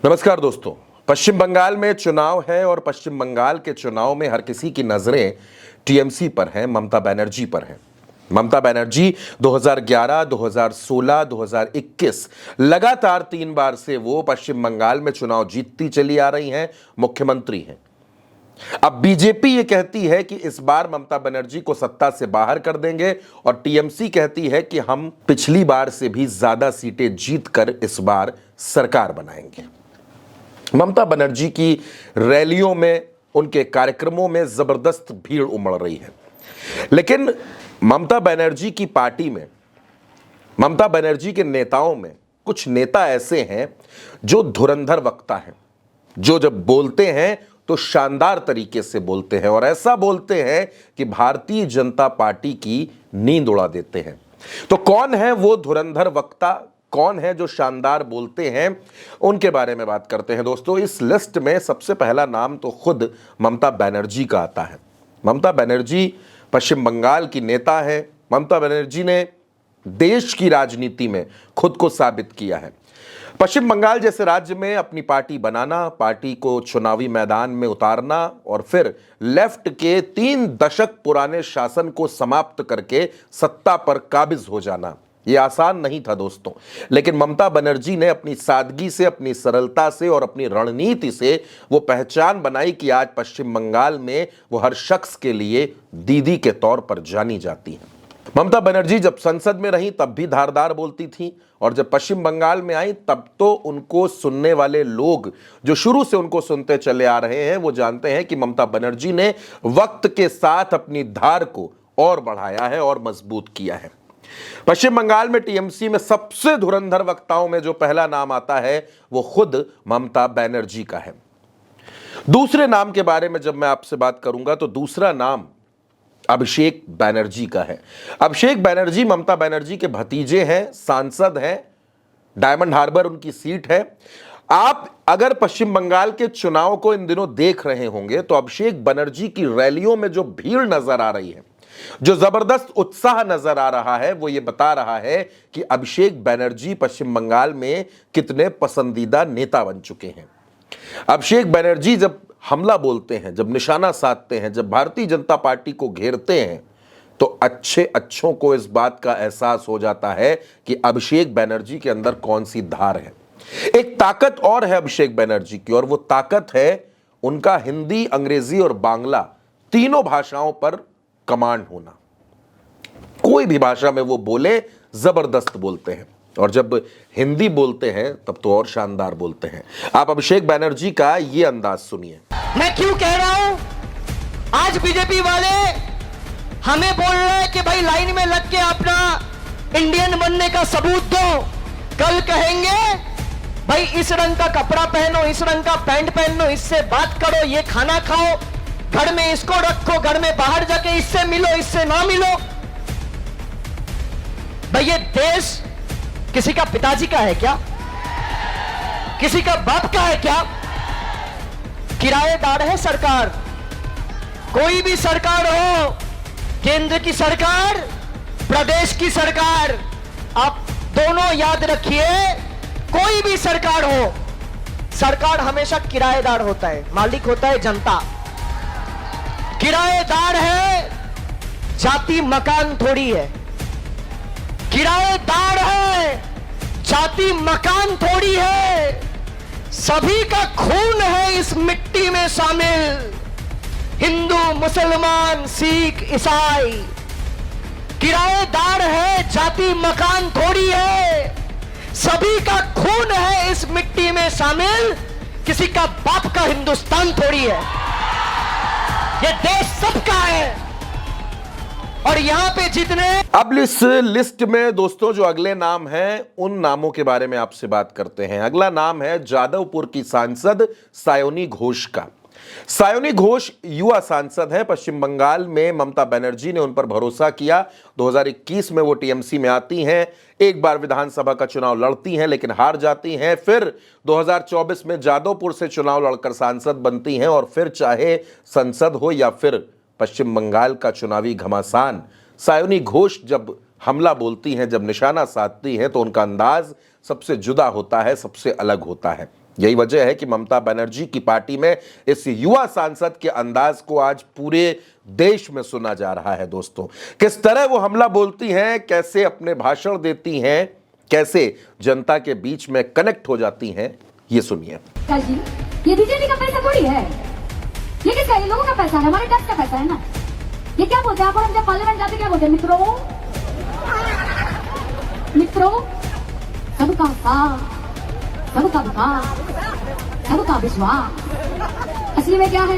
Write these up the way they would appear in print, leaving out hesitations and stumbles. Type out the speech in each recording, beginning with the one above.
नमस्कार दोस्तों। पश्चिम बंगाल में चुनाव है और पश्चिम बंगाल के चुनाव में हर किसी की नजरें टीएमसी पर हैं, ममता बनर्जी पर हैं। ममता बनर्जी 2011, 2016, 2021 लगातार 3 बार से वो पश्चिम बंगाल में चुनाव जीतती चली आ रही हैं, मुख्यमंत्री हैं। अब बीजेपी ये कहती है कि इस बार ममता बनर्जी को सत्ता से बाहर कर देंगे और टीएमसी कहती है कि हम पिछली बार से भी ज्यादा सीटें जीतकर इस बार सरकार बनाएंगे। ममता बनर्जी की रैलियों में, उनके कार्यक्रमों में जबरदस्त भीड़ उमड़ रही है, लेकिन ममता बनर्जी की पार्टी में, ममता बनर्जी के नेताओं में कुछ नेता ऐसे हैं जो धुरंधर वक्ता हैं, जो जब बोलते हैं तो शानदार तरीके से बोलते हैं और ऐसा बोलते हैं कि भारतीय जनता पार्टी की नींद उड़ा देते हैं। तो कौन है वो धुरंधर वक्ता, कौन है जो शानदार बोलते हैं, उनके बारे में बात करते हैं। दोस्तों, इस लिस्ट में सबसे पहला नाम तो खुद ममता बनर्जी का आता है। ममता बनर्जी पश्चिम बंगाल की नेता है। ममता बनर्जी ने देश की राजनीति में खुद को साबित किया है। पश्चिम बंगाल जैसे राज्य में अपनी पार्टी बनाना, पार्टी को चुनावी मैदान में उतारना और फिर लेफ्ट के 3 दशक पुराने शासन को समाप्त करके सत्ता पर काबिज हो जाना, यह आसान नहीं था दोस्तों। लेकिन ममता बनर्जी ने अपनी सादगी से, अपनी सरलता से और अपनी रणनीति से वो पहचान बनाई कि आज पश्चिम बंगाल में वो हर शख्स के लिए दीदी के तौर पर जानी जाती हैं। ममता बनर्जी जब संसद में रही तब भी धारदार बोलती थी और जब पश्चिम बंगाल में आई तब तो उनको सुनने वाले लोग, जो शुरू से उनको सुनते चले आ रहे हैं, वो जानते हैं कि ममता बनर्जी ने वक्त के साथ अपनी धार को और बढ़ाया है और मजबूत किया है। पश्चिम बंगाल में टीएमसी में सबसे धुरंधर वक्ताओं में जो पहला नाम आता है वो खुद ममता बनर्जी का है। दूसरे नाम के बारे में जब मैं आपसे बात करूंगा तो दूसरा नाम अभिषेक बनर्जी का है। अभिषेक बनर्जी ममता बनर्जी के भतीजे हैं, सांसद हैं, डायमंड हार्बर उनकी सीट है। आप अगर पश्चिम बंगाल के चुनाव को इन दिनों देख रहे होंगे तो अभिषेक बनर्जी की रैलियों में जो भीड़ नजर आ रही है, जो जबरदस्त उत्साह नजर आ रहा है, वो ये बता रहा है कि अभिषेक बनर्जी पश्चिम बंगाल में कितने पसंदीदा नेता बन चुके हैं। अभिषेक बनर्जी जब हमला बोलते हैं, जब निशाना साधते हैं, जब भारतीय जनता पार्टी को घेरते हैं, तो अच्छों को इस बात का एहसास हो जाता है कि अभिषेक बनर्जी के अंदर कौन सी धार है। एक ताकत और है अभिषेक बनर्जी की, और वो ताकत है उनका हिंदी, अंग्रेजी और बांग्ला तीनों भाषाओं पर कमांड होना। कोई भी भाषा में वो बोले, जबरदस्त बोलते हैं, और जब हिंदी बोलते हैं तब तो और शानदार बोलते हैं। आप अभिषेक बनर्जी का ये अंदाज सुनिए। मैं क्यों कह रहा हूं, आज बीजेपी वाले हमें बोल रहे हैं कि भाई लाइन में लग के अपना इंडियन बनने का सबूत दो। कल कहेंगे भाई इस रंग का कपड़ा पहनो, इस रंग का पैंट पहनो, इससे बात करो, ये खाना खाओ, घर में इसको रखो, घर में बाहर जाके इससे मिलो, इससे ना मिलो। भाई ये देश किसी का पिताजी का है क्या? किसी का बाप का है क्या? किराएदार है सरकार। कोई भी सरकार हो, केंद्र की सरकार, प्रदेश की सरकार, आप दोनों याद रखिए, कोई भी सरकार हो, सरकार हमेशा किराएदार होता है, मालिक होता है जनता। किराएदार है, जाति मकान थोड़ी है। किराएदार है, जाति मकान थोड़ी है। सभी का खून है इस मिट्टी में शामिल, हिंदू, मुसलमान, सिख, ईसाई। किराएदार है, जाति मकान थोड़ी है। सभी का खून है इस मिट्टी में शामिल, किसी का बाप का हिंदुस्तान थोड़ी है। ये देश सबका है। और यहां पे जितने, अब इस लिस्ट में दोस्तों जो अगले नाम हैं उन नामों के बारे में आपसे बात करते हैं। अगला नाम है जादवपुर की सांसद सायोनी घोष का। सायोनी घोष युवा सांसद है। पश्चिम बंगाल में ममता बनर्जी ने उन पर भरोसा किया। 2021 में वो टीएमसी में आती हैं, एक बार विधानसभा का चुनाव लड़ती हैं लेकिन हार जाती हैं। फिर 2024 में जादवपुर से चुनाव लड़कर सांसद बनती हैं और फिर चाहे संसद हो या फिर पश्चिम बंगाल का चुनावी घमासान, सायोनी घोष जब हमला बोलती हैं, जब निशाना साधती हैं, तो उनका अंदाज सबसे जुदा होता है, सबसे अलग होता है। यही वजह है कि ममता बनर्जी की पार्टी में इस युवा सांसद के अंदाज को आज पूरे देश में सुना जा रहा है। दोस्तों, किस तरह वो हमला बोलती हैं, कैसे अपने भाषण देती हैं, कैसे जनता के बीच में कनेक्ट हो जाती हैं, ये सुनिए। ये बीजेपी का पैसा थोड़ी है, ये किसका है? लोगों का पैसा है, हमारे टैक्स का पैसा है ना। ये क्या बोलते हैं आप? हम जब पार्लियामेंट जाते क्या बोलते हैं? मित्रों, मित्रों, सबका साथ, सबका विकास, सबका विश्वास। असली में क्या है?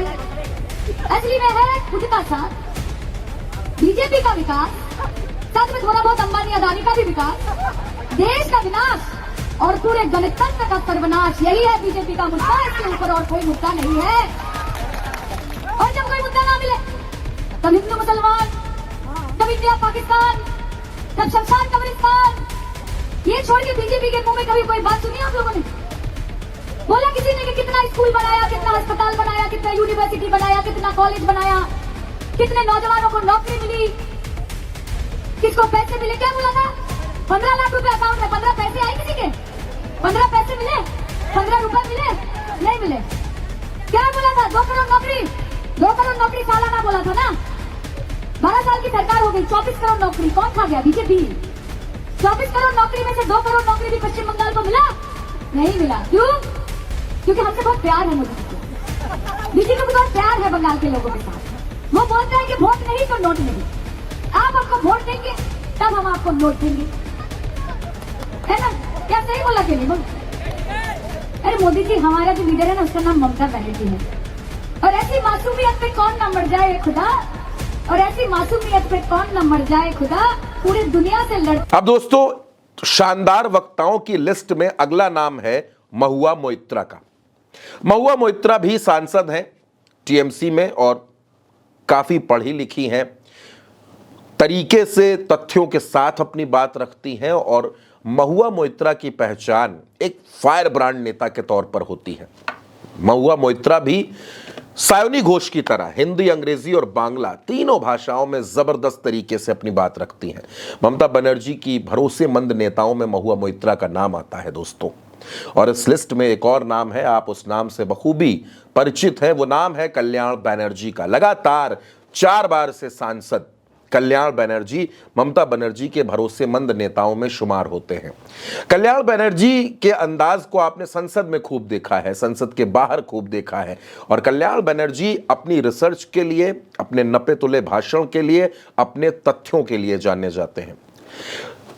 असली में है खुद का साथ, बीजेपी का विकास, साथ में थोड़ा बहुत अंबानी अदानी का भी विकास, देश का विनाश और पूरे गणतंत्र का सर्वनाश। यही है बीजेपी का मुद्दा, इसके ऊपर और कोई मुद्दा नहीं है। और जब कोई मुद्दा ना मिले तब हिंदू मुसलमान, तब इंडिया पाकिस्तान, तब शमशान कब्रिस्तान। ये छोड़ के बीजेपी के मुंह में कभी कोई बात सुनी आप लोगों ने? बोला किसी ने कि कितना स्कूल बनाया, कितना अस्पताल बनाया, कितना यूनिवर्सिटी बनाया, कितना कॉलेज बनाया, कितने नौजवानों को नौकरी मिली, किसको पैसे मिले? क्या बोला था? 15 लाख रुपए अकाउंट में। 15 पैसे आए किसी के? 15 पैसे मिले? 15 रुपए मिले? नहीं मिले। क्या बोला था? 2 करोड़ नौकरी, 2 करोड़ नौकरी सालाना बोला था ना। 12 साल की सरकार हो गई, 24 करोड़ नौकरी। कौन खा गया? बीजेपी। 24 करोड़ नौकरी में से 2 करोड़ नौकरी भी पश्चिम बंगाल को मिला? नहीं मिला। क्यों? क्योंकि हमसे बहुत प्यार है मोदी जी को। बीजेपी को बहुत प्यार है बंगाल के लोगों के साथ। वो बोलते हैं कि वोट नहीं तो नोट नहीं। आप हमको वोट देंगे तब हम आपको नोट देंगे, है ना? क्या सही बोला कि नहीं बोल? अरे मोदी जी, हमारा जो लीडर है ना, उसका नाम ममता बनर्जी है। और ऐसी मासूमियत पे कौन न मर जाए खुदा, और ऐसी मासूमियत पे कौन न मर जाए खुदा, पूरी दुनिया से लड़। अब दोस्तों, शानदार वक्ताओं की लिस्ट में अगला नाम है महुआ मोइत्रा का। महुआ मोइत्रा भी सांसद हैं टीएमसी में और काफी पढ़ी लिखी हैं, तरीके से तथ्यों के साथ अपनी बात रखती हैं और महुआ मोइत्रा की पहचान एक फायर ब्रांड नेता के तौर पर होती है। महुआ मोइत्रा भी सायोनी घोष की तरह हिंदी, अंग्रेजी और बांग्ला तीनों भाषाओं में जबरदस्त तरीके से अपनी बात रखती हैं। ममता बनर्जी की भरोसेमंद नेताओं में महुआ मोइत्रा का नाम आता है दोस्तों। और इस लिस्ट में एक और नाम है, आप उस नाम से बखूबी परिचित हैं, वो नाम है कल्याण बनर्जी का। लगातार 4 बार से सांसद कल्याण बनर्जी ममता बनर्जी के भरोसेमंद नेताओं में शुमार होते हैं। कल्याण बनर्जी के अंदाज को आपने संसद में खूब देखा है, संसद के बाहर खूब देखा है। और कल्याण बनर्जी अपनी रिसर्च के लिए, अपने नपे तुले भाषण के लिए, अपने तथ्यों के लिए जाने जाते हैं।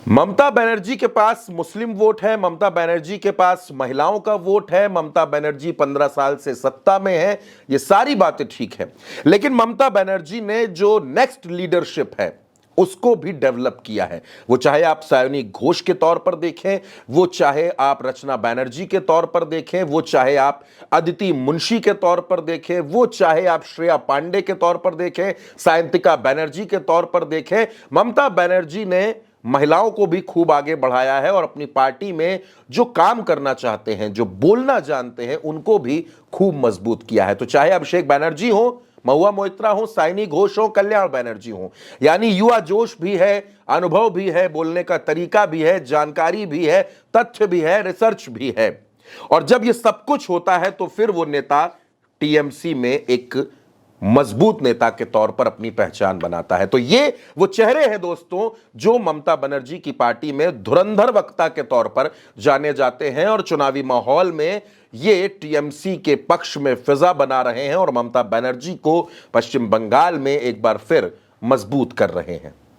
ममता बनर्जी के पास मुस्लिम वोट है, ममता बनर्जी के पास महिलाओं का वोट है, ममता बनर्जी 15 साल से सत्ता में है, ये सारी बातें ठीक है। लेकिन ममता बनर्जी ने जो नेक्स्ट लीडरशिप है उसको भी डेवलप किया है। वो चाहे आप सायोनी घोष के तौर पर देखें, वो चाहे आप रचना बनर्जी के तौर पर देखें, वो चाहे आप अदिति मुंशी के तौर पर देखें, वो चाहे आप श्रेया पांडे के तौर पर देखें, सायंतिका बनर्जी के तौर पर देखें, ममता बनर्जी ने महिलाओं को भी खूब आगे बढ़ाया है और अपनी पार्टी में जो काम करना चाहते हैं, जो बोलना जानते हैं, उनको भी खूब मजबूत किया है। तो चाहे अभिषेक बनर्जी हो, महुआ मोइत्रा हो, साइनी घोष हो, कल्याण बनर्जी हो, यानी युवा जोश भी है, अनुभव भी है, बोलने का तरीका भी है, जानकारी भी है, तथ्य भी है, रिसर्च भी है। और जब ये सब कुछ होता है तो फिर वो नेता टीएमसी में एक मजबूत नेता के तौर पर अपनी पहचान बनाता है। तो ये वो चेहरे हैं दोस्तों जो ममता बनर्जी की पार्टी में धुरंधर वक्ता के तौर पर जाने जाते हैं और चुनावी माहौल में ये टीएमसी के पक्ष में फिजा बना रहे हैं और ममता बनर्जी को पश्चिम बंगाल में एक बार फिर मजबूत कर रहे हैं।